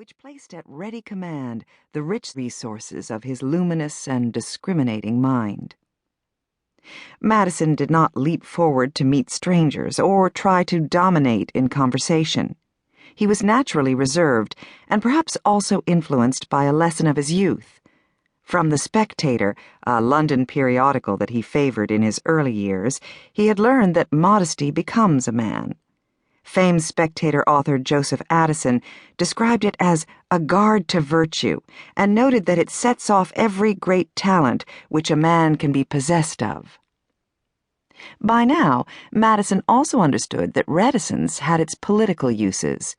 which placed at ready command the rich resources of his luminous and discriminating mind. Madison did not leap forward to meet strangers or try to dominate in conversation. He was naturally reserved and perhaps also influenced by a lesson of his youth. From The Spectator, a London periodical that he favored in his early years, he had learned that modesty becomes a man. Famed Spectator author Joseph Addison described it as a guard to virtue and noted that it sets off every great talent which a man can be possessed of. By now, Madison also understood that reticence had its political uses.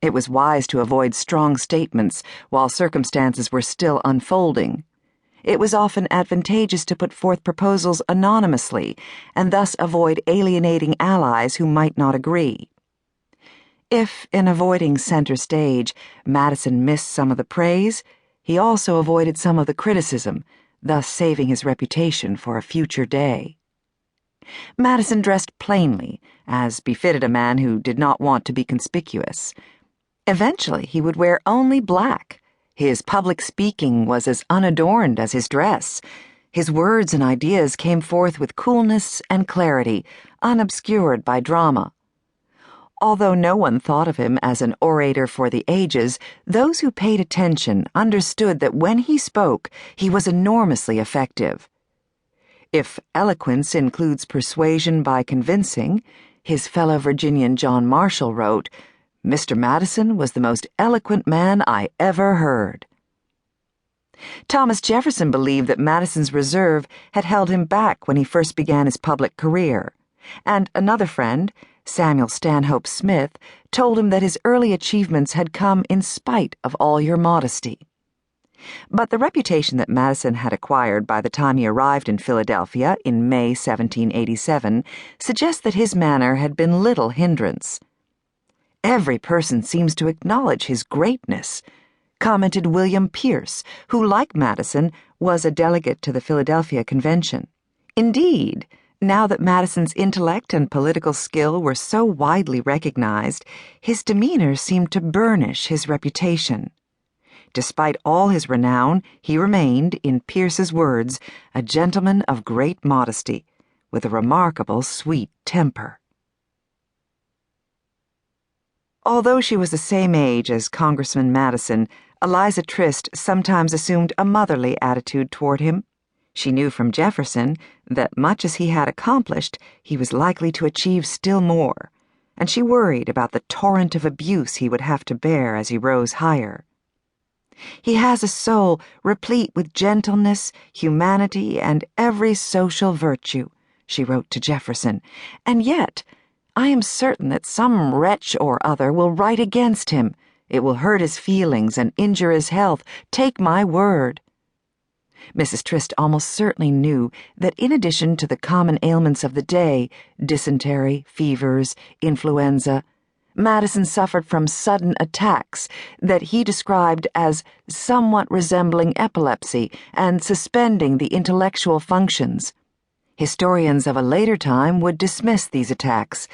It was wise to avoid strong statements while circumstances were still unfolding. It was often advantageous to put forth proposals anonymously and thus avoid alienating allies who might not agree. If, in avoiding center stage, Madison missed some of the praise, he also avoided some of the criticism, thus saving his reputation for a future day. Madison dressed plainly, as befitted a man who did not want to be conspicuous. Eventually, he would wear only black. His public speaking was as unadorned as his dress. His words and ideas came forth with coolness and clarity, unobscured by drama. Although no one thought of him as an orator for the ages, those who paid attention understood that when he spoke, he was enormously effective. If eloquence includes persuasion by convincing, his fellow Virginian John Marshall wrote, "Mr. Madison was the most eloquent man I ever heard." Thomas Jefferson believed that Madison's reserve had held him back when he first began his public career, and another friend, Samuel Stanhope Smith, told him that his early achievements had come in spite of all your modesty. But the reputation that Madison had acquired by the time he arrived in Philadelphia in May 1787 suggests that his manner had been little hindrance. "Every person seems to acknowledge his greatness," commented William Pierce, who, like Madison, was a delegate to the Philadelphia Convention. Indeed, now that Madison's intellect and political skill were so widely recognized, his demeanor seemed to burnish his reputation. Despite all his renown, he remained, in Pierce's words, a gentleman of great modesty, with a remarkable sweet temper. Although she was the same age as Congressman Madison, Eliza Trist sometimes assumed a motherly attitude toward him. She knew from Jefferson that much as he had accomplished, he was likely to achieve still more, and she worried about the torrent of abuse he would have to bear as he rose higher. "He has a soul replete with gentleness, humanity, and every social virtue," she wrote to Jefferson, "and yet I am certain that some wretch or other will write against him. It will hurt his feelings and injure his health, take my word." Mrs. Trist almost certainly knew that in addition to the common ailments of the day, dysentery, fevers, influenza, Madison suffered from sudden attacks that he described as somewhat resembling epilepsy and suspending the intellectual functions. Historians of a later time would dismiss these attacks.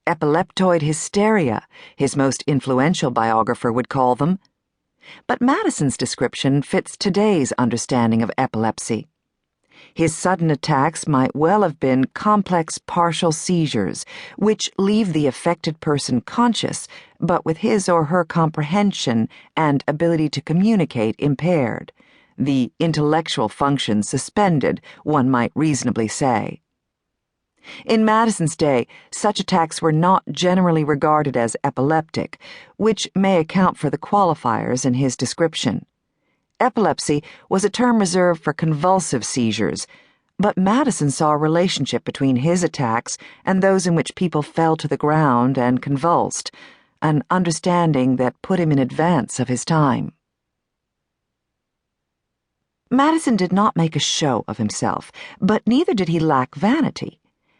Epileptoid hysteria, his most influential biographer would call them. But Madison's description fits today's understanding of epilepsy. His sudden attacks might well have been complex partial seizures, which leave the affected person conscious, but with his or her comprehension and ability to communicate impaired. The intellectual function suspended, one might reasonably say. In Madison's day, such attacks were not generally regarded as epileptic, which may account for the qualifiers in his description. Epilepsy was a term reserved for convulsive seizures, but Madison saw a relationship between his attacks and those in which people fell to the ground and convulsed, an understanding that put him in advance of his time. Madison did not make a show of himself, but neither did he lack vanity.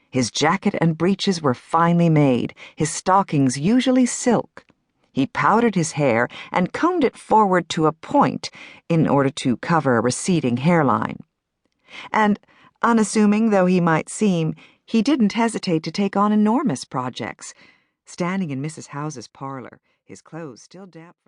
His jacket and breeches were finely made, his stockings usually silk. He powdered his hair and combed it forward to a point in order to cover a receding hairline. And, unassuming though he might seem, he didn't hesitate to take on enormous projects. Standing in Mrs. House's parlor, his clothes still damp from